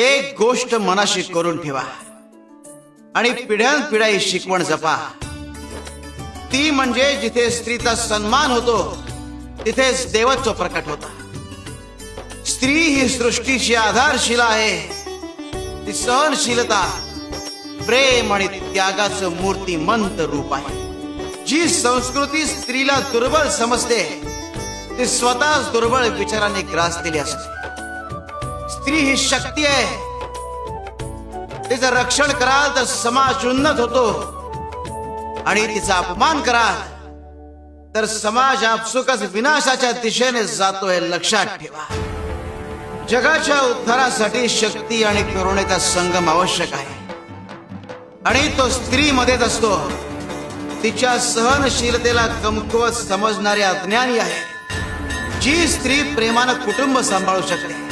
एक गोष्ट मनाशी करून ठेवा आणि पिढ्यानपिढ्या ही शिकवण जपा, ती म्हणजे जिथे स्त्रीचा सन्मान होतो तिथेच देवत्व प्रकट होता। स्त्री ही सृष्टीची आधारशिला आहे, ती सहनशीलता, प्रेम आणि त्यागाचं मूर्तिमंत रूप आहे। जी संस्कृती स्त्रीला दुर्बल समजते ती स्वतःच दुर्बळ विचाराने ग्रासलेली असते। स्त्री ही शक्ती आहे, तिचं रक्षण कराल तर समाज उन्नत होतो आणि तिचा अपमान कराल तर समाज आपसुकच विनाशाच्या दिशेने जातोय, लक्षात ठेवा। जगाच्या उद्धारासाठी शक्ती आणि करुणेचा संगम आवश्यक आहे आणि तो स्त्रीमध्येच असतो। तिच्या सहनशीलतेला कमकुवत समजणारे अज्ञानी आहे। जी स्त्री प्रेमानं कुटुंब सांभाळू शकते,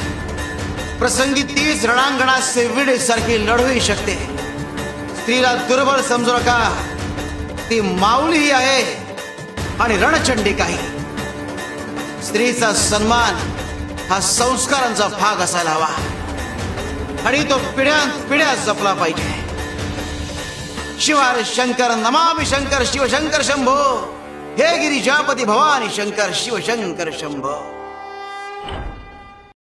प्रसंगी तीच रणांगणात सेविडी सारखी लढवू शकते। स्त्रीला दुर्बल समजू नका, ती माऊली आहे आणि रणचंडिकाही। स्त्रीचा सन्मान हा संस्कारांचा भाग असायला हवा आणि तो पिढ्यानपिढ्या जपला पाहिजे। शिवार शंकर नमामि शंकर शिवशंकर शंभो, हे गिरिजापती भवानी शंकर शिवशंकर शंभो।